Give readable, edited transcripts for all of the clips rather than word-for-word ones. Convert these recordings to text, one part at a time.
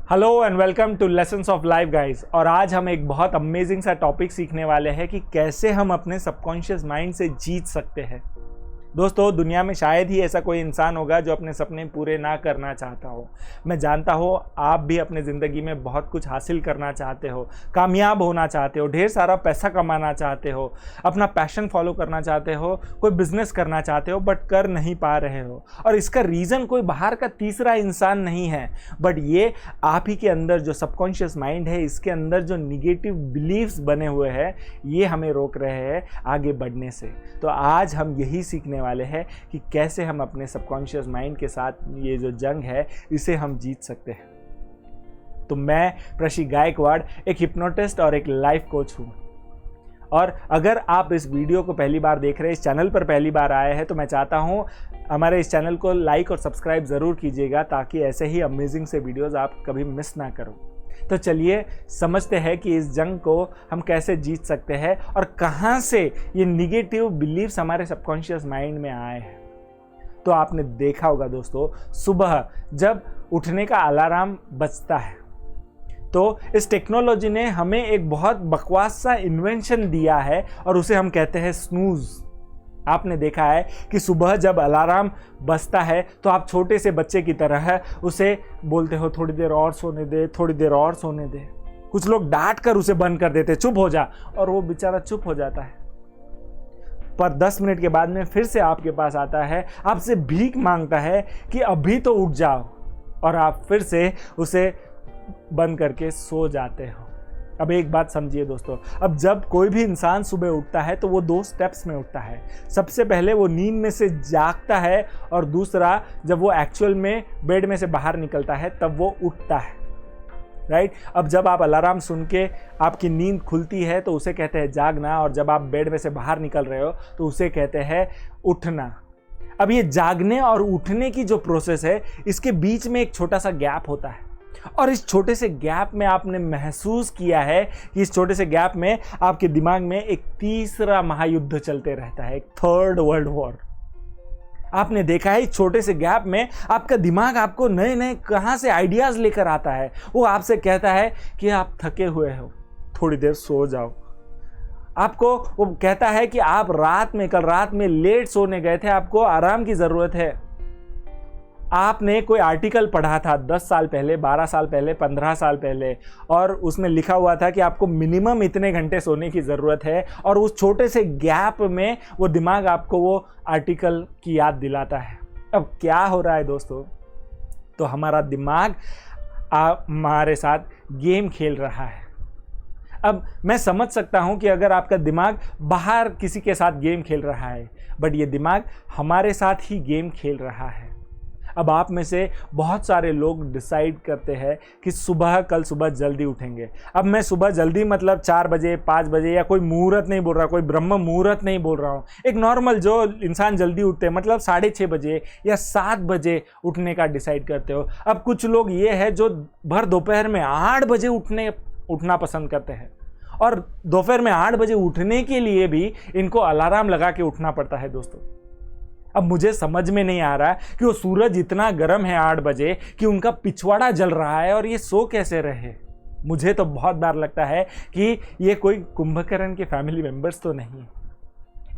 Hello and welcome to lessons of life guys. और आज हम एक बहुत अमेजिंग सा टॉपिक सीखने वाले हैं कि कैसे हम अपने सबकॉन्शियस माइंड से जीत सकते हैं। दोस्तों, दुनिया में शायद ही ऐसा कोई इंसान होगा जो अपने सपने पूरे ना करना चाहता हो। मैं जानता हूँ आप भी अपने ज़िंदगी में बहुत कुछ हासिल करना चाहते हो, कामयाब होना चाहते हो, ढेर सारा पैसा कमाना चाहते हो, अपना पैशन फॉलो करना चाहते हो, कोई बिजनेस करना चाहते हो बट कर नहीं पा रहे हो। और इसका रीज़न कोई बाहर का तीसरा इंसान नहीं है बट ये आप ही के अंदर जो सबकॉन्शियस माइंड है, इसके अंदर जो निगेटिव बिलीव्स बने हुए हैं, ये हमें रोक रहे हैं आगे बढ़ने से। तो आज हम यही सीखने वाले हैं कि कैसे हम अपने सबकॉन्शियस माइंड के साथ ये जो जंग है इसे हम जीत सकते हैं। तो मैं प्रशिक गायकवाड़ एक हिप्नोटिस्ट और एक लाइफ कोच हूँ। और अगर आप इस वीडियो को पहली बार देख रहे हैं, इस चैनल पर पहली बार आए हैं, तो मैं चाहता हूँ हमारे इस चैनल को लाइक और सब्सक्राइब ज़रूर कीजिएगा ताकि ऐसे ही अमेजिंग से वीडियोज़ आप कभी मिस ना करो। तो चलिए समझते हैं कि इस जंग को हम कैसे जीत सकते हैं और कहाँ से ये निगेटिव बिलीव्स हमारे सबकॉन्शियस माइंड में आए हैं। तो आपने देखा होगा दोस्तों, सुबह जब उठने का अलार्म बजता है तो इस टेक्नोलॉजी ने हमें एक बहुत बकवास सा इन्वेंशन दिया है और उसे हम कहते हैं स्नूज। आपने देखा है कि सुबह जब अलार्म बजता है तो आप छोटे से बच्चे की तरह उसे बोलते हो थोड़ी देर और सोने दे, थोड़ी देर और सोने दे। कुछ लोग डांट कर उसे बंद कर देते, चुप हो जा, और वो बेचारा चुप हो जाता है। पर 10 मिनट के बाद में फिर से आपके पास आता है, आपसे भीख मांगता है कि अभी तो उठ जाओ, और आप फिर से उसे बंद करके सो जाते हो। अब एक बात समझिए दोस्तों, अब जब कोई भी इंसान सुबह उठता है तो वो 2 स्टेप्स में उठता है। सबसे पहले वो नींद में से जागता है और दूसरा जब वो एक्चुअल में बेड में से बाहर निकलता है तब वो उठता है, राइट। अब जब आप अलार्म सुन के आपकी नींद खुलती है तो उसे कहते हैं जागना, और जब आप बेड में से बाहर निकल रहे हो तो उसे कहते हैं उठना। अब ये जागने और उठने की जो प्रोसेस है, इसके बीच में एक छोटा सा गैप होता है, और इस छोटे से गैप में आपने महसूस किया है कि इस छोटे से गैप में आपके दिमाग में एक तीसरा महायुद्ध चलते रहता है, एक थर्ड वर्ल्ड वॉर। आपने देखा है इस छोटे से गैप में आपका दिमाग आपको नए नए कहां से आइडियाज लेकर आता है। वो आपसे कहता है कि आप थके हुए हो, थोड़ी देर सो जाओ। आपको वो कहता है कि आप कल रात में लेट सोने गए थे, आपको आराम की जरूरत है। आपने कोई आर्टिकल पढ़ा था 10 साल पहले, 12 साल पहले, 15 साल पहले, और उसमें लिखा हुआ था कि आपको मिनिमम इतने घंटे सोने की ज़रूरत है, और उस छोटे से गैप में वो दिमाग आपको वो आर्टिकल की याद दिलाता है। अब क्या हो रहा है दोस्तों, तो हमारा दिमाग हमारे साथ गेम खेल रहा है। अब मैं समझ सकता हूं कि अगर आपका दिमाग बाहर किसी के साथ गेम खेल रहा है, बट ये दिमाग हमारे साथ ही गेम खेल रहा है। अब आप में से बहुत सारे लोग डिसाइड करते हैं कि कल सुबह जल्दी उठेंगे। अब मैं सुबह जल्दी मतलब 4 बजे, 5 बजे, या कोई मुहूर्त नहीं बोल रहा, कोई ब्रह्म मुहूर्त नहीं बोल रहा हूँ। एक नॉर्मल जो इंसान जल्दी उठते हैं मतलब 6:30 बजे या 7 बजे उठने का डिसाइड करते हो। अब कुछ लोग ये है जो भर दोपहर में 8 बजे उठना पसंद करते हैं, और दोपहर में 8 बजे उठने के लिए भी इनको अलार्म लगा के उठना पड़ता है दोस्तों। अब मुझे समझ में नहीं आ रहा कि वो सूरज इतना गर्म है 8 बजे कि उनका पिछवाड़ा जल रहा है और ये सो कैसे रहे। मुझे तो बहुत बार लगता है कि ये कोई कुंभकर्ण के फैमिली मेंबर्स तो नहीं है।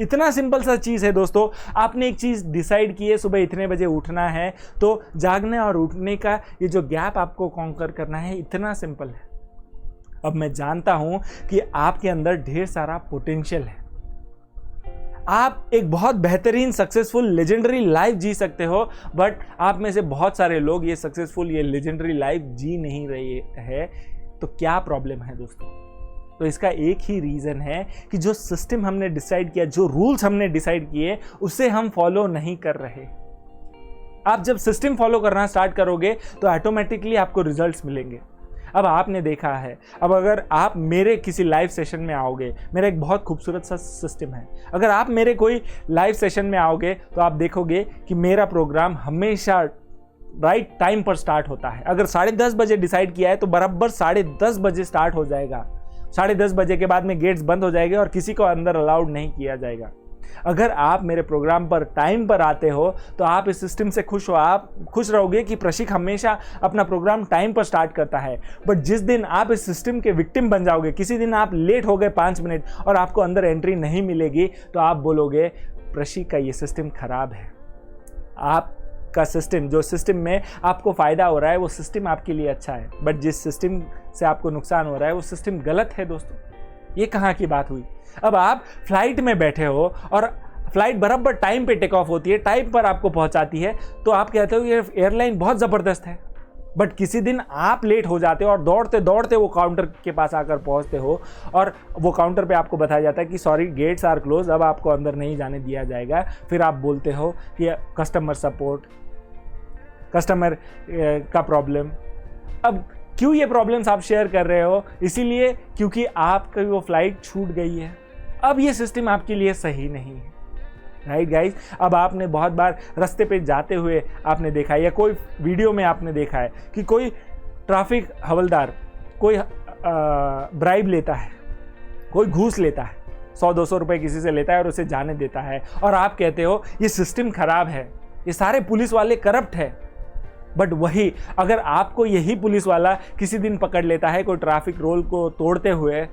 इतना सिंपल सा चीज़ है दोस्तों, आपने एक चीज़ डिसाइड की है, सुबह इतने बजे उठना है, तो जागने और उठने का ये जो गैप आपको कॉन्कर करना है, इतना सिंपल है। अब मैं जानता हूँ कि आपके अंदर ढेर सारा पोटेंशियल है। आप एक बहुत बेहतरीन सक्सेसफुल लेजेंडरी लाइफ जी सकते हो, बट आप में से बहुत सारे लोग ये सक्सेसफुल, ये लेजेंडरी लाइफ जी नहीं रहे हैं। तो क्या प्रॉब्लम है दोस्तों? तो इसका एक ही रीज़न है कि जो सिस्टम हमने डिसाइड किया, जो रूल्स हमने डिसाइड किए, उसे हम फॉलो नहीं कर रहे। आप जब सिस्टम फॉलो करना स्टार्ट करोगे तो ऑटोमेटिकली आपको रिजल्ट्स मिलेंगे। अब आपने देखा है, अब अगर आप मेरे किसी लाइव सेशन में आओगे, मेरा एक बहुत खूबसूरत सा सिस्टम है। अगर आप मेरे कोई लाइव सेशन में आओगे तो आप देखोगे कि मेरा प्रोग्राम हमेशा राइट टाइम पर स्टार्ट होता है। अगर 10:30 बजे डिसाइड किया है तो बराबर 10:30 बजे स्टार्ट हो जाएगा। 10:30 बजे के बाद में गेट्स बंद हो जाएंगे और किसी को अंदर अलाउड नहीं किया जाएगा। अगर आप मेरे प्रोग्राम पर टाइम पर आते हो तो आप इस सिस्टम से खुश हो, आप खुश रहोगे कि प्रशिक हमेशा अपना प्रोग्राम टाइम पर स्टार्ट करता है। बट जिस दिन आप इस सिस्टम के विक्टिम बन जाओगे, किसी दिन आप लेट हो गए 5 मिनट और आपको अंदर एंट्री नहीं मिलेगी, तो आप बोलोगे प्रशिक का ये सिस्टम खराब है। आपका सिस्टम, जो सिस्टम में आपको फ़ायदा हो रहा है वो सिस्टम आपके लिए अच्छा है, बट जिस सिस्टम से आपको नुकसान हो रहा है वो सिस्टम गलत है दोस्तों। ये कहाँ की बात हुई? अब आप फ्लाइट में बैठे हो और फ्लाइट बराबर टाइम पे टेक ऑफ होती है, टाइम पर आपको पहुंचाती है, तो आप कहते हो ये एयरलाइन बहुत ज़बरदस्त है। बट किसी दिन आप लेट हो जाते हो और दौड़ते दौड़ते वो काउंटर के पास आकर पहुंचते हो और वो काउंटर पे आपको बताया जाता है कि सॉरी गेट्स आर क्लोज, अब आपको अंदर नहीं जाने दिया जाएगा। फिर आप बोलते हो कि कस्टमर सपोर्ट, कस्टमर का प्रॉब्लम। अब क्यों ये प्रॉब्लम्स आप शेयर कर रहे हो? इसीलिए क्योंकि आपकी वो फ्लाइट छूट गई है। अब ये सिस्टम आपके लिए सही नहीं है, राइट गाइज। अब आपने बहुत बार रास्ते पे जाते हुए आपने देखा है या कोई वीडियो में आपने देखा है कि कोई ट्रैफिक हवलदार कोई ब्राइब लेता है, कोई घूस लेता है, 100-200 रुपए किसी से लेता है और उसे जाने देता है, और आप कहते हो ये सिस्टम खराब है, ये सारे पुलिस वाले करप्ट है। बट वही अगर आपको यही पुलिस वाला किसी दिन पकड़ लेता है कोई ट्रैफिक रूल को तोड़ते हुए,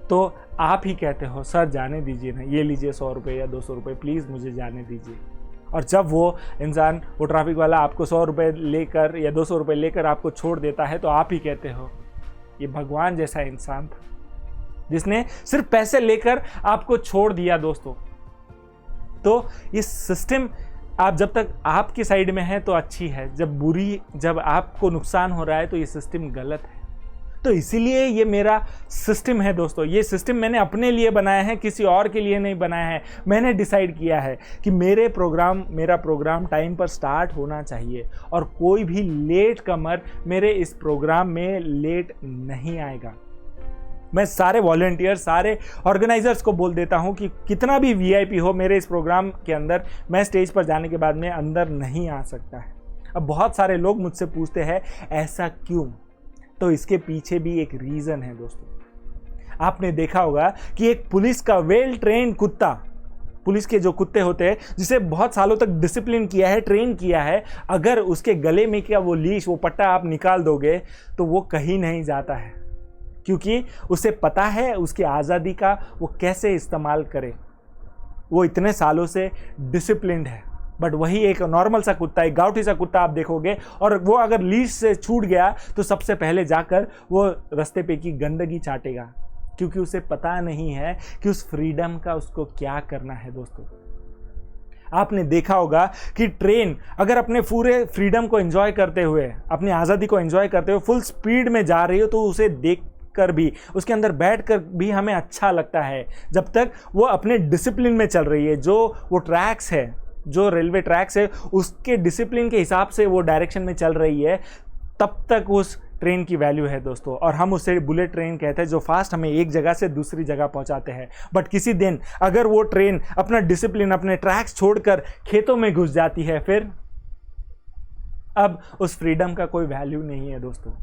तो आप ही कहते हो सर जाने दीजिए ना, ये लीजिए 100 रुपये या 200 रुपये, प्लीज़ मुझे जाने दीजिए। और जब वो इंसान, वो ट्रैफिक वाला आपको 100 रुपये लेकर या 200 रुपये लेकर आपको छोड़ देता है, तो आप ही कहते हो ये भगवान जैसा इंसान था जिसने सिर्फ पैसे लेकर आपको छोड़ दिया दोस्तों। तो ये सिस्टम आप जब तक आपकी साइड में है तो अच्छी है, जब आपको नुकसान हो रहा है तो ये सिस्टम गलत है। तो इसीलिए ये मेरा सिस्टम है दोस्तों। ये सिस्टम मैंने अपने लिए बनाया है, किसी और के लिए नहीं बनाया है। मैंने डिसाइड किया है कि मेरा प्रोग्राम टाइम पर स्टार्ट होना चाहिए और कोई भी लेट कमर मेरे इस प्रोग्राम में लेट नहीं आएगा। मैं सारे वॉलंटियर, सारे ऑर्गेनाइजर्स को बोल देता हूं कि कितना भी वीआईपी हो मेरे इस प्रोग्राम के अंदर, मैं स्टेज पर जाने के बाद में अंदर नहीं आ सकता है। अब बहुत सारे लोग मुझसे पूछते हैं ऐसा क्यों? तो इसके पीछे भी एक रीज़न है दोस्तों। आपने देखा होगा कि एक पुलिस का वेल ट्रेन्ड कुत्ता, पुलिस के जो कुत्ते होते हैं जिसे बहुत सालों तक डिसिप्लिन किया है, ट्रेन किया है, अगर उसके गले में क्या वो लीश, वो पट्टा आप निकाल दोगे तो वो कहीं नहीं जाता है, क्योंकि उसे पता है उसकी आज़ादी का वो कैसे इस्तेमाल करे। वो इतने सालों से डिसिप्लिन्ड है। बट वही एक नॉर्मल सा कुत्ता, एक गाउठी सा कुत्ता आप देखोगे, और वो अगर लीश से छूट गया तो सबसे पहले जाकर वो रास्ते पे की गंदगी चाटेगा, क्योंकि उसे पता नहीं है कि उस फ्रीडम का उसको क्या करना है दोस्तों। आपने देखा होगा कि ट्रेन अगर अपने पूरे फ्रीडम को एंजॉय करते हुए, अपनी आज़ादी को एंजॉय करते हुए फुल स्पीड में जा रही हो, तो उसे देख कर भी, उसके अंदर बैठकर भी हमें अच्छा लगता है, जब तक वो अपने डिसिप्लिन में चल रही है। जो वो ट्रैक्स है, जो रेलवे ट्रैक्स है, उसके डिसिप्लिन के हिसाब से वो डायरेक्शन में चल रही है, तब तक उस ट्रेन की वैल्यू है दोस्तों। और हम उसे बुलेट ट्रेन कहते हैं, जो फास्ट हमें एक जगह से दूसरी जगह पहुंचाते हैं। बट किसी दिन अगर वो ट्रेन अपना डिसिप्लिन, अपने ट्रैक्स छोड़कर खेतों में घुस जाती है, फिर अब उस फ्रीडम का कोई वैल्यू नहीं है दोस्तों,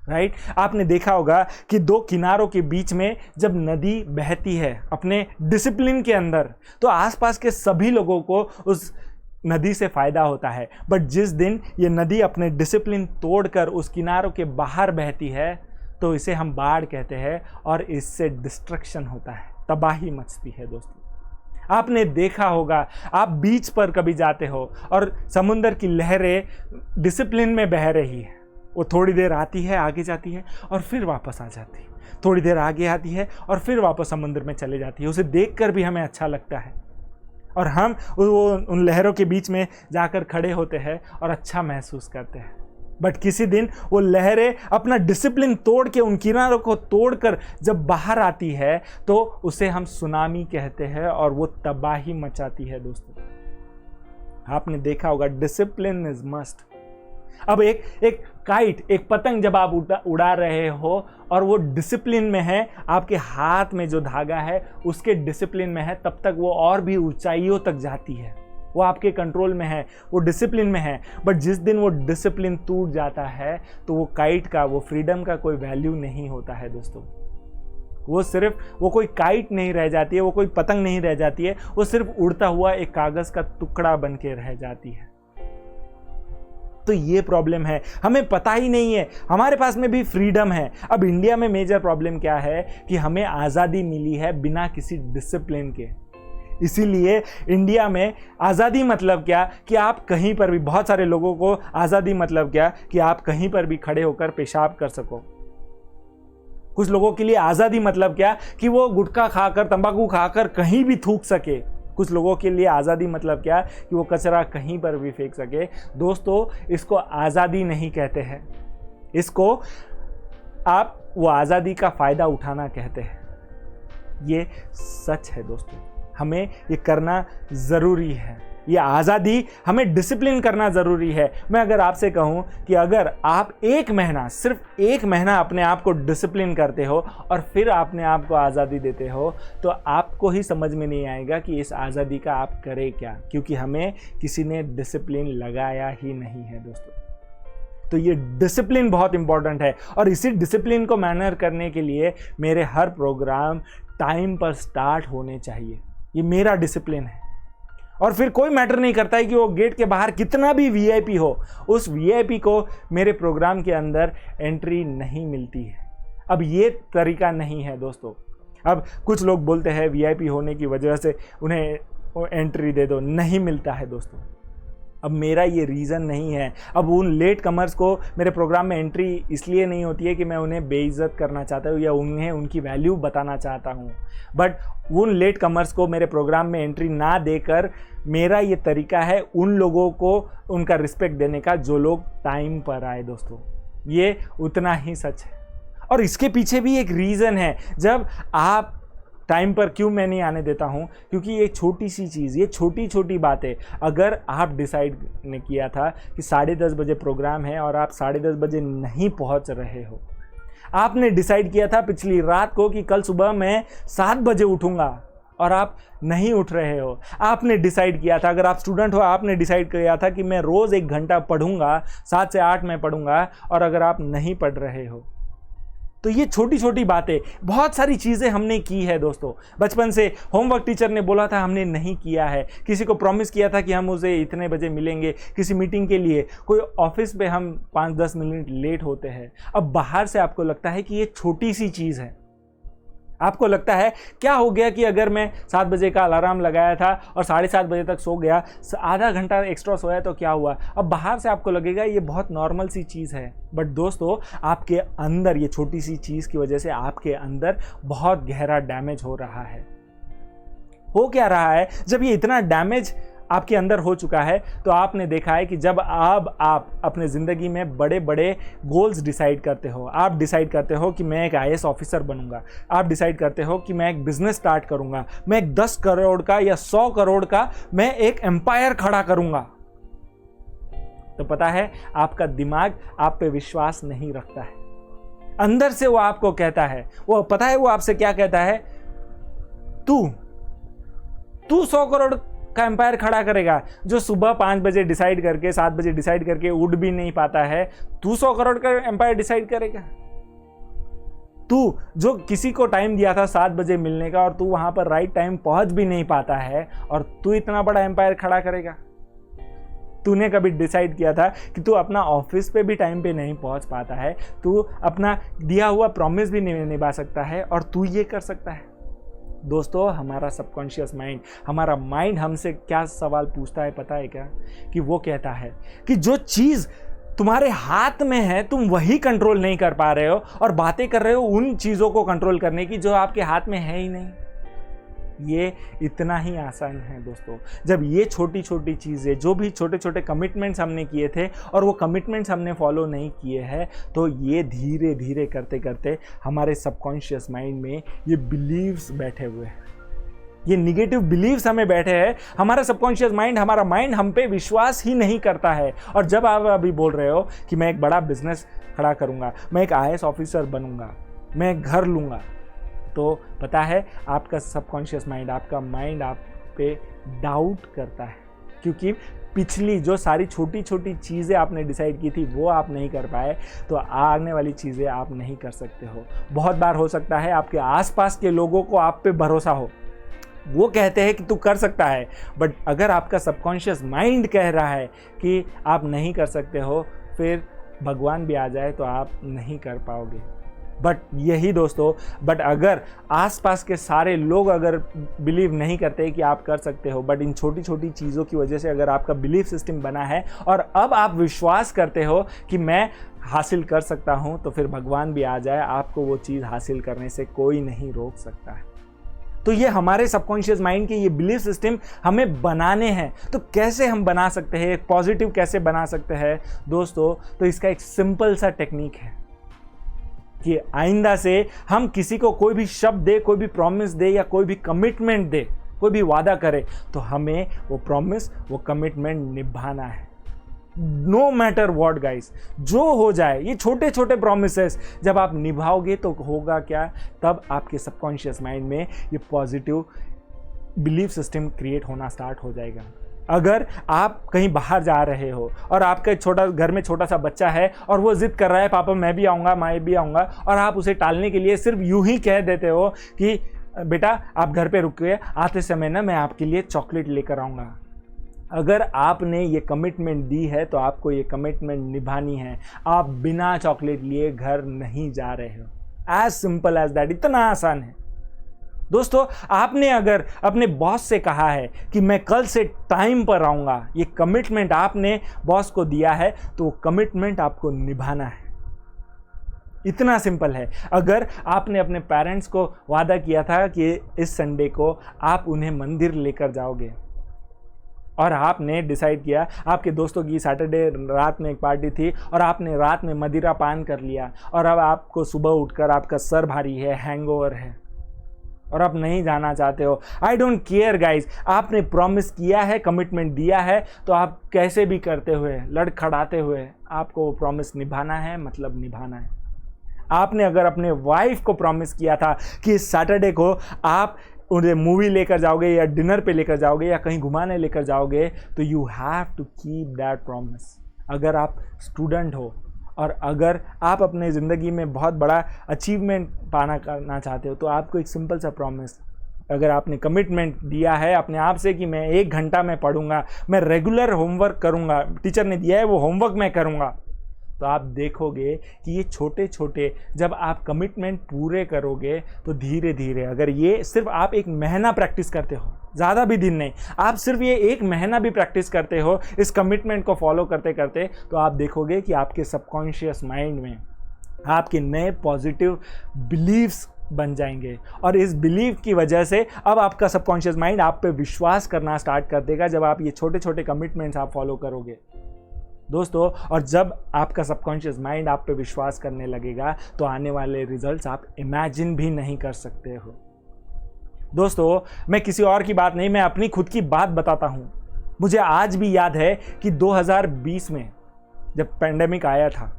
राइट। आपने देखा होगा कि दो किनारों के बीच में जब नदी बहती है अपने डिसिप्लिन के अंदर, तो आसपास के सभी लोगों को उस नदी से फ़ायदा होता है। बट जिस दिन ये नदी अपने डिसिप्लिन तोड़कर उस किनारों के बाहर बहती है, तो इसे हम बाढ़ कहते हैं और इससे डिस्ट्रक्शन होता है, तबाही मचती है दोस्तों। आपने देखा होगा, आप बीच पर कभी जाते हो और समुंदर की लहरें डिसिप्लिन में बह रही है, वो थोड़ी देर आती है, आगे जाती है और फिर वापस आ जाती है, थोड़ी देर आगे आती है और फिर वापस समुद्र में चले जाती है। उसे देखकर भी हमें अच्छा लगता है और हम उन लहरों के बीच में जाकर खड़े होते हैं और अच्छा महसूस करते हैं। बट किसी दिन वो लहरें अपना डिसिप्लिन तोड़ के, उन किनारों को तोड़कर जब बाहर आती है, तो उसे हम सुनामी कहते हैं और वो तबाही मचाती है दोस्तों। आपने देखा होगा, डिसिप्लिन इज मस्ट। अब एक काइट, एक पतंग जब आप उड़ा रहे हो और वो डिसिप्लिन में है, आपके हाथ में जो धागा है उसके डिसिप्लिन में है, तब तक वो और भी ऊंचाइयों तक जाती है, वो आपके कंट्रोल में है, वो डिसिप्लिन में है। बट जिस दिन वो डिसिप्लिन टूट जाता है, तो वो काइट का, वो फ्रीडम का कोई वैल्यू नहीं होता है दोस्तों। वो कोई काइट नहीं रह जाती है, वो कोई पतंग नहीं रह जाती है, वो सिर्फ उड़ता हुआ एक कागज का टुकड़ा बन के रह जाती है। तो ये प्रॉब्लम है, हमें पता ही नहीं है, हमारे पास में भी फ्रीडम है। अब इंडिया में मेजर प्रॉब्लम क्या है कि हमें आज़ादी मिली है बिना किसी डिसिप्लिन के। इसीलिए इंडिया में आज़ादी मतलब क्या कि आप कहीं पर भी, बहुत सारे लोगों को आज़ादी मतलब क्या कि आप कहीं पर भी खड़े होकर पेशाब कर सको। कुछ लोगों के लिए आज़ादी मतलब क्या कि वो गुटखा खाकर, तंबाकू खाकर कहीं भी थूक सके। कुछ लोगों के लिए आज़ादी मतलब क्या कि वो कचरा कहीं पर भी फेंक सके। दोस्तों, इसको आज़ादी नहीं कहते हैं, इसको आप वो आज़ादी का फ़ायदा उठाना कहते हैं। ये सच है दोस्तों, हमें ये करना ज़रूरी है। ये आज़ादी, हमें डिसिप्लिन करना ज़रूरी है। मैं अगर आपसे कहूँ कि अगर आप एक महीना, सिर्फ एक महीना अपने आप को डिसिप्लिन करते हो और फिर अपने आप को आज़ादी देते हो, तो आपको ही समझ में नहीं आएगा कि इस आज़ादी का आप करें क्या, क्योंकि हमें किसी ने डिसिप्लिन लगाया ही नहीं है दोस्तों। तो ये डिसिप्लिन बहुत इंपॉर्टेंट है और इसी डिसिप्लिन को मैनर करने के लिए मेरे हर प्रोग्राम टाइम पर स्टार्ट होने चाहिए। ये मेरा डिसिप्लिन है। और फिर कोई मैटर नहीं करता है कि वो गेट के बाहर कितना भी वीआईपी हो, उस वीआईपी को मेरे प्रोग्राम के अंदर एंट्री नहीं मिलती है। अब ये तरीका नहीं है दोस्तों। अब कुछ लोग बोलते हैं वीआईपी होने की वजह से उन्हें एंट्री दे दो, नहीं मिलता है दोस्तों। अब मेरा ये रीज़न नहीं है। अब उन लेट कमर्स को मेरे प्रोग्राम में एंट्री इसलिए नहीं होती है कि मैं उन्हें बेइज्जत करना चाहता हूँ या उन्हें उनकी वैल्यू बताना चाहता हूँ, बट उन लेट कमर्स को मेरे प्रोग्राम में एंट्री ना देकर मेरा ये तरीका है उन लोगों को उनका रिस्पेक्ट देने का जो लोग टाइम पर आए दोस्तों। ये उतना ही सच है। और इसके पीछे भी एक रीज़न है। जब आप टाइम पर क्यों मैं नहीं आने देता हूँ, क्योंकि ये छोटी सी चीज़, ये छोटी छोटी बातें, अगर आप डिसाइड ने किया था कि 10:30 बजे प्रोग्राम है और आप 10:30 बजे नहीं पहुँच रहे हो, आपने डिसाइड किया था पिछली रात को कि कल सुबह मैं 7 बजे उठूँगा और आप नहीं उठ रहे हो, आपने डिसाइड किया था, अगर आप स्टूडेंट हो आपने डिसाइड किया था कि मैं रोज़ 1 घंटा पढ़ूँगा, 7 से 8 मैं पढ़ूँगा, और अगर आप नहीं पढ़ रहे हो, तो ये छोटी छोटी बातें, बहुत सारी चीज़ें हमने की है दोस्तों। बचपन से होमवर्क टीचर ने बोला था, हमने नहीं किया है। किसी को प्रॉमिस किया था कि हम उसे इतने बजे मिलेंगे, किसी मीटिंग के लिए, कोई ऑफिस पे हम 5-10 मिनट लेट होते हैं। अब बाहर से आपको लगता है कि ये छोटी सी चीज़ है, आपको लगता है क्या हो गया कि अगर मैं 7 बजे का अलार्म लगाया था और 7:30 बजे तक सो गया, आधा घंटा एक्स्ट्रा सोया तो क्या हुआ। अब बाहर से आपको लगेगा ये बहुत नॉर्मल सी चीज़ है, बट दोस्तों आपके अंदर ये छोटी सी चीज़ की वजह से आपके अंदर बहुत गहरा डैमेज हो रहा है। हो क्या रहा है, जब ये इतना डैमेज आपके अंदर हो चुका है, तो आपने देखा है कि जब आप अपने ज़िंदगी में बड़े बड़े गोल्स डिसाइड करते हो, आप डिसाइड करते हो कि मैं एक IAS ऑफिसर बनूंगा, आप डिसाइड करते हो कि मैं एक बिजनेस स्टार्ट करूंगा, मैं एक 10 करोड़ का या 100 करोड़ का मैं एक एम्पायर खड़ा करूंगा, तो पता है आपका दिमाग आप पे विश्वास नहीं रखता है। अंदर से वो आपको कहता है, वो पता है वो आपसे क्या कहता है, तू 100 करोड़ का एम्पायर खड़ा करेगा, जो सुबह 5 बजे डिसाइड करके 7 बजे डिसाइड करके उठ भी नहीं पाता है, तू 100 करोड़ का एम्पायर डिसाइड करेगा। तू जो किसी को टाइम दिया था 7 बजे मिलने का और तू वहां पर राइट टाइम पहुंच भी नहीं पाता है, और तू इतना बड़ा एम्पायर खड़ा करेगा। तूने कभी डिसाइड किया था कि तू अपना ऑफिस पे भी टाइम पे नहीं पहुंच पाता है, तू अपना दिया हुआ प्रॉमिस भी नहीं निभा सकता है, और तू ये कर सकता है। दोस्तों, हमारा सबकॉन्शियस माइंड, हमारा माइंड हमसे क्या सवाल पूछता है पता है क्या, कि वो कहता है कि जो चीज़ तुम्हारे हाथ में है तुम वही कंट्रोल नहीं कर पा रहे हो, और बातें कर रहे हो उन चीज़ों को कंट्रोल करने की जो आपके हाथ में है ही नहीं। ये इतना ही आसान है दोस्तों। जब ये छोटी छोटी चीज़ें, जो भी छोटे छोटे कमिटमेंट्स हमने किए थे और वो कमिटमेंट्स हमने फॉलो नहीं किए हैं, तो ये धीरे धीरे करते करते हमारे सबकॉन्शियस माइंड में ये बिलीव्स बैठे हुए हैं, ये निगेटिव बिलीव्स हमें बैठे हैं। हमारा सबकॉन्शियस माइंड, हमारा माइंड हम पे विश्वास ही नहीं करता है। और जब आप अभी बोल रहे हो कि मैं एक बड़ा बिजनेस खड़ा करूँगा, मैं एक IAS ऑफिसर बनूंगा, मैं एक घर लूँगा, तो पता है आपका सबकॉन्शियस माइंड, आपका माइंड आप पे डाउट करता है, क्योंकि पिछली जो सारी छोटी छोटी चीज़ें आपने डिसाइड की थी वो आप नहीं कर पाए, तो आने वाली चीज़ें आप नहीं कर सकते हो। बहुत बार हो सकता है आपके आसपास के लोगों को आप पे भरोसा हो, वो कहते हैं कि तू कर सकता है, बट अगर आपका सबकॉन्शियस माइंड कह रहा है कि आप नहीं कर सकते हो, फिर भगवान भी आ जाए तो आप नहीं कर पाओगे। बट अगर आसपास के सारे लोग अगर बिलीव नहीं करते कि आप कर सकते हो, बट इन छोटी छोटी चीज़ों की वजह से अगर आपका बिलीफ सिस्टम बना है और अब आप विश्वास करते हो कि मैं हासिल कर सकता हूं, तो फिर भगवान भी आ जाए, आपको वो चीज़ हासिल करने से कोई नहीं रोक सकता है। तो ये हमारे सबकॉन्शियस माइंड के ये बिलीफ सिस्टम हमें बनाने हैं। तो कैसे हम बना सकते हैं, एक पॉजिटिव कैसे बना सकते हैं दोस्तों? तो इसका एक सिंपल सा टेक्निक है कि आइंदा से हम किसी को कोई भी शब्द दे, कोई भी प्रॉमिस दे या कोई भी कमिटमेंट दे, कोई भी वादा करे, तो हमें वो प्रॉमिस, वो कमिटमेंट निभाना है, नो मैटर व्हाट गाइस, जो हो जाए। ये छोटे छोटे प्रॉमिसेस जब आप निभाओगे तो होगा क्या, तब आपके सबकॉन्शियस माइंड में ये पॉजिटिव बिलीफ सिस्टम क्रिएट होना स्टार्ट हो जाएगा। अगर आप कहीं बाहर जा रहे हो और आपका घर में छोटा सा बच्चा है और वो जिद कर रहा है पापा मैं भी आऊँगा, मैं भी आऊँगा, और आप उसे टालने के लिए सिर्फ यूं ही कह देते हो कि बेटा आप घर पे रुकिए, आते समय ना मैं आपके लिए चॉकलेट लेकर आऊँगा। अगर आपने ये कमिटमेंट दी है तो आपको ये कमिटमेंट निभानी है। आप बिना चॉकलेट लिए घर नहीं जा रहे हो। एज सिंपल एज दैट, इतना आसान है दोस्तों। आपने अगर अपने बॉस से कहा है कि मैं कल से टाइम पर आऊँगा, ये कमिटमेंट आपने बॉस को दिया है, तो कमिटमेंट आपको निभाना है। इतना सिंपल है। अगर आपने अपने पेरेंट्स को वादा किया था कि इस संडे को आप उन्हें मंदिर लेकर जाओगे और आपने डिसाइड किया, आपके दोस्तों की सैटरडे रात में एक पार्टी थी और आपने रात में मदिरा पान कर लिया और अब आपको सुबह उठकर आपका सर भारी है, हैंगओवर है और आप नहीं जाना चाहते हो। आई डोंट केयर गाइज, आपने प्रॉमिस किया है, कमिटमेंट दिया है, तो आप कैसे भी करते हुए, लड़खड़ाते हुए आपको प्रॉमिस निभाना है, मतलब निभाना है। आपने अगर अपने वाइफ को प्रॉमिस किया था कि सैटरडे को आप उन्हें मूवी लेकर जाओगे या डिनर पे लेकर जाओगे या कहीं घुमाने लेकर जाओगे, तो you have to keep that promise. अगर आप स्टूडेंट हो और अगर आप अपने ज़िंदगी में बहुत बड़ा अचीवमेंट पाना करना चाहते हो, तो आपको एक सिंपल सा प्रॉमिस, अगर आपने कमिटमेंट दिया है अपने आप से कि मैं 1 घंटा में पढ़ूंगा, मैं रेगुलर होमवर्क करूंगा, टीचर ने दिया है वो होमवर्क मैं करूंगा, तो आप देखोगे कि ये छोटे छोटे जब आप कमिटमेंट पूरे करोगे तो धीरे धीरे, अगर ये सिर्फ आप 1 महीना प्रैक्टिस करते हो, ज़्यादा भी दिन नहीं, आप सिर्फ ये 1 महीना भी प्रैक्टिस करते हो इस कमिटमेंट को फॉलो करते करते, तो आप देखोगे कि आपके सबकॉन्शियस माइंड में आपके नए पॉजिटिव बिलीव्स बन जाएंगे। और इस बिलीव की वजह से अब आपका सबकॉन्शियस माइंड आप पे विश्वास करना स्टार्ट कर देगा जब आप ये छोटे छोटे कमिटमेंट्स आप फॉलो करोगे दोस्तों। और जब आपका सबकॉन्शियस माइंड आप पे विश्वास करने लगेगा तो आने वाले रिजल्ट्स आप इमेजिन भी नहीं कर सकते हो दोस्तों। मैं किसी और की बात नहीं, मैं अपनी खुद की बात बताता हूं। मुझे आज भी याद है कि 2020 में जब पेंडेमिक आया था,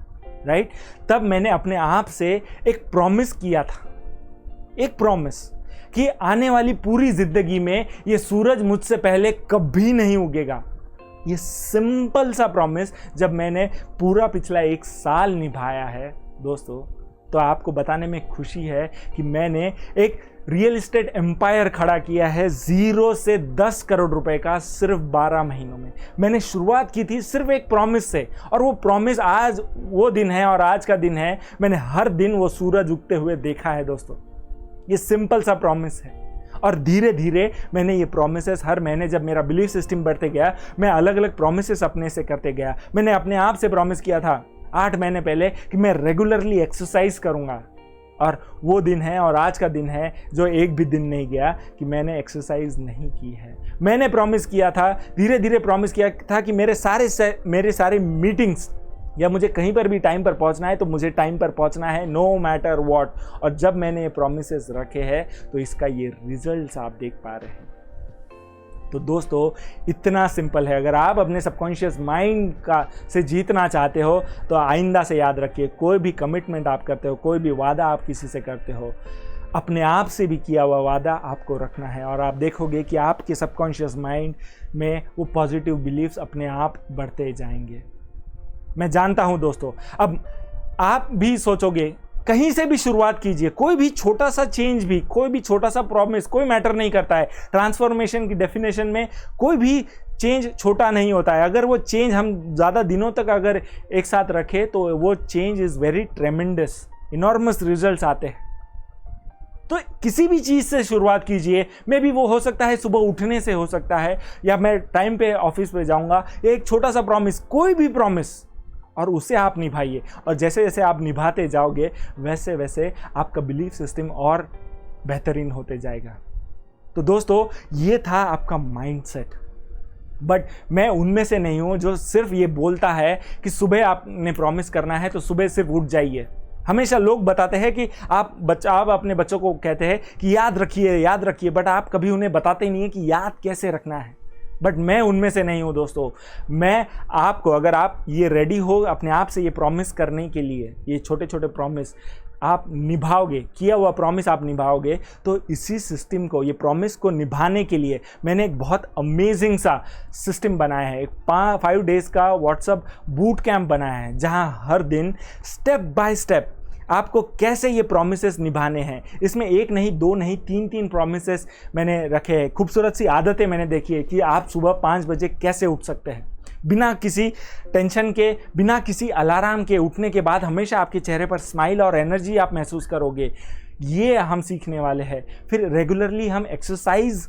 राइट, तब मैंने अपने आप से एक प्रॉमिस किया था, एक प्रॉमिस कि आने वाली पूरी जिंदगी में ये सूरज मुझसे पहले कभी नहीं उगेगा। ये सिंपल सा प्रॉमिस जब मैंने पूरा पिछला 1 साल निभाया है दोस्तों, तो आपको बताने में खुशी है कि मैंने एक रियल एस्टेट एम्पायर खड़ा किया है 0 से 10 करोड़ रुपए का सिर्फ 12 महीनों में। मैंने शुरुआत की थी सिर्फ एक प्रॉमिस से, और वो प्रॉमिस आज वो दिन है और आज का दिन है, मैंने हर दिन वो सूरज उगते हुए देखा है दोस्तों। ये सिंपल सा प्रॉमिस है। और धीरे धीरे मैंने ये प्रॉमिसेस हर महीने, जब मेरा बिलीफ सिस्टम बढ़ते गया, मैं अलग अलग प्रॉमिसेस अपने से करते गया। मैंने अपने आप से प्रॉमिस किया था 8 महीने पहले कि मैं रेगुलरली एक्सरसाइज करूंगा, और वो दिन है और आज का दिन है जो एक भी दिन नहीं गया कि मैंने एक्सरसाइज नहीं की है। मैंने प्रॉमिस किया था, धीरे धीरे प्रॉमिस किया था कि मेरे सारे मीटिंग्स या मुझे कहीं पर भी टाइम पर पहुंचना है तो मुझे टाइम पर पहुंचना है, नो मैटर व्हाट। और जब मैंने ये प्रॉमिसेस रखे हैं तो इसका ये रिजल्ट्स आप देख पा रहे हैं। तो दोस्तों इतना सिंपल है। अगर आप अपने सबकॉन्शियस माइंड से जीतना चाहते हो तो आइंदा से याद रखिए, कोई भी कमिटमेंट आप करते हो, कोई भी वादा आप किसी से करते हो, अपने आप से भी किया हुआ वादा आपको रखना है, और आप देखोगे कि आपके सबकॉन्शियस माइंड में वो पॉजिटिव बिलीफ्स अपने आप बढ़ते जाएंगे। मैं जानता हूं दोस्तों, अब आप भी सोचोगे, कहीं से भी शुरुआत कीजिए, कोई भी छोटा सा चेंज भी, कोई भी छोटा सा प्रॉमिस, कोई मैटर नहीं करता है। ट्रांसफॉर्मेशन की डेफिनेशन में कोई भी चेंज छोटा नहीं होता है। अगर वो चेंज हम ज़्यादा दिनों तक अगर एक साथ रखें तो वो change is very ट्रेमेंडस, enormous results आते हैं। तो किसी भी चीज़ से शुरुआत कीजिए, मे भी वो हो सकता है सुबह उठने से हो सकता है, या मैं टाइम पे ऑफिस पे जाऊंगा, एक छोटा सा प्रॉमिस, कोई भी प्रॉमिस, और उसे आप निभाइए। और जैसे जैसे आप निभाते जाओगे वैसे वैसे आपका बिलीफ सिस्टम और बेहतरीन होते जाएगा। तो दोस्तों, ये था आपका माइंडसेट। बट मैं उनमें से नहीं हूँ जो सिर्फ ये बोलता है कि सुबह आपने प्रॉमिस करना है तो सुबह सिर्फ उठ जाइए। हमेशा लोग बताते हैं कि आप अपने बच्चों को कहते हैं कि याद रखिए, बट आप कभी उन्हें बताते ही नहीं है कि याद कैसे रखना है। बट मैं उनमें से नहीं हूँ दोस्तों। मैं आपको, अगर आप ये रेडी हो अपने आप से ये प्रॉमिस करने के लिए, ये छोटे छोटे प्रॉमिस आप निभाओगे, किया हुआ प्रॉमिस आप निभाओगे, तो इसी सिस्टम को, ये प्रॉमिस को निभाने के लिए मैंने एक बहुत अमेजिंग सा सिस्टम बनाया है। एक 5 डेज़ का व्हाट्सएप बूट कैंप बनाया है, जहां हर दिन स्टेप बाय स्टेप आपको कैसे ये प्रॉमिसेस निभाने हैं। इसमें एक नहीं, दो नहीं, 3 प्रॉमिसेस मैंने रखे हैं। खूबसूरत सी आदतें मैंने देखी है कि आप सुबह 5 बजे कैसे उठ सकते हैं बिना किसी टेंशन के, बिना किसी अलार्म के। उठने के बाद हमेशा आपके चेहरे पर स्माइल और एनर्जी आप महसूस करोगे। ये हम सीखने वाले हैं। फिर रेगुलरली हम एक्सरसाइज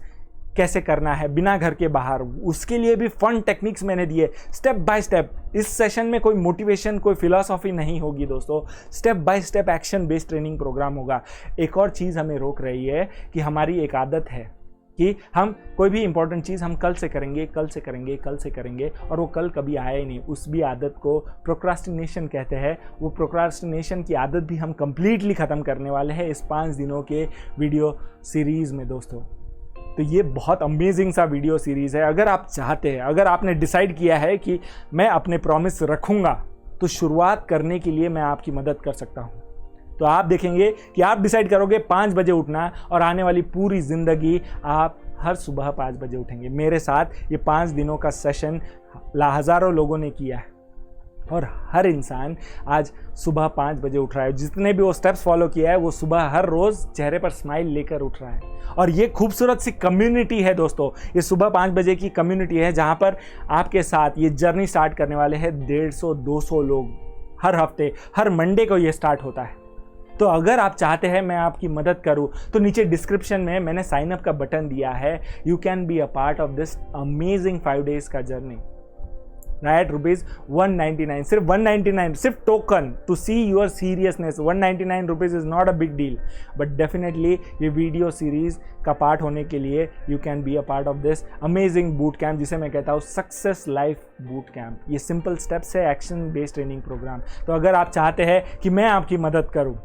कैसे करना है बिना घर के बाहर, उसके लिए भी फन टेक्निक्स मैंने दिए स्टेप बाय स्टेप। इस सेशन में कोई मोटिवेशन, कोई फिलॉसफी नहीं होगी दोस्तों, step by step action based training program होगा। एक और चीज़ हमें रोक रही है कि हमारी एक आदत है कि हम कोई भी इंपॉर्टेंट चीज़ हम कल से करेंगे, और वो कल कभी आया ही नहीं। उस भी आदत को प्रोक्रास्टिनेशन कहते हैं। वो प्रोक्रास्टिनेशन की आदत भी हम कंप्लीटली ख़त्म करने वाले हैं इस 5 दिनों के वीडियो सीरीज़ में दोस्तों। तो ये बहुत अमेजिंग सा वीडियो सीरीज़ है। अगर आप चाहते हैं, अगर आपने डिसाइड किया है कि मैं अपने प्रॉमिस रखूँगा, तो शुरुआत करने के लिए मैं आपकी मदद कर सकता हूँ। तो आप देखेंगे कि आप डिसाइड करोगे 5 बजे उठना, और आने वाली पूरी ज़िंदगी आप हर सुबह 5 बजे उठेंगे। मेरे साथ ये 5 दिनों का सेशन हज़ारों लोगों ने किया है, और हर इंसान आज सुबह 5 बजे उठ रहा है। जितने भी वो स्टेप्स फॉलो किया है, वो सुबह हर रोज़ चेहरे पर स्माइल लेकर उठ रहा है। और ये खूबसूरत सी कम्युनिटी है दोस्तों, ये सुबह 5 बजे की कम्युनिटी है, जहाँ पर आपके साथ ये जर्नी स्टार्ट करने वाले हैं 150-200 लोग। हर हफ्ते, हर मंडे को ये स्टार्ट होता है। तो अगर आप चाहते हैं मैं आपकी मदद करूं, तो नीचे डिस्क्रिप्शन में मैंने साइन अप का बटन दिया है। You can be a part of this amazing 5 days का जर्नी। राइट, ₹199, सिर्फ 199, सिर्फ token to see your seriousness. 199 rupees is not a big deal, but definitely ये वीडियो सीरीज़ का पार्ट होने के लिए you can be a part of this amazing boot camp, जिसे मैं कहता हूँ सक्सेस लाइफ बूट कैंप। ये सिंपल स्टेप्स है, एक्शन बेस्ड ट्रेनिंग प्रोग्राम। तो अगर आप चाहते हैं कि मैं आपकी मदद करूँ,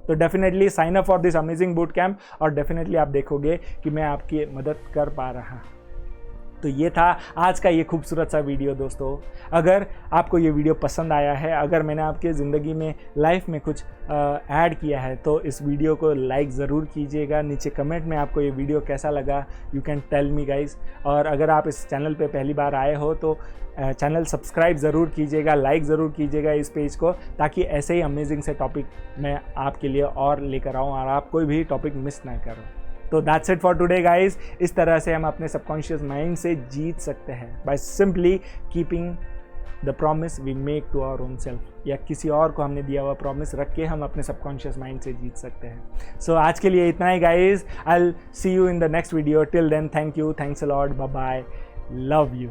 तो definitely sign up for this amazing boot camp, और डेफिनेटली आप देखोगे कि मैं आपकी मदद कर पा रहा। तो ये था आज का ये खूबसूरत सा वीडियो दोस्तों। अगर आपको ये वीडियो पसंद आया है, अगर मैंने आपके ज़िंदगी में, लाइफ में कुछ ऐड किया है, तो इस वीडियो को लाइक ज़रूर कीजिएगा। नीचे कमेंट में आपको ये वीडियो कैसा लगा, you can tell me guys. और अगर आप इस चैनल पे पहली बार आए हो तो चैनल सब्सक्राइब ज़रूर कीजिएगा, लाइक ज़रूर कीजिएगा इस पेज को, ताकि ऐसे ही अमेजिंग से टॉपिक मैं आपके लिए और लेकर आऊँ और आप कोई भी टॉपिक मिस ना करो। तो that's it for today guys. इस तरह से हम अपने सबकॉन्शियस माइंड से जीत सकते हैं, by simply keeping the promise we make to our own self, या किसी और को हमने दिया हुआ प्रॉमिस रख के हम अपने सबकॉन्शियस माइंड से जीत सकते हैं। सो आज के लिए इतना ही guys. I will see you in the next video. Till then, thank you, thanks a lot, bye bye, love you.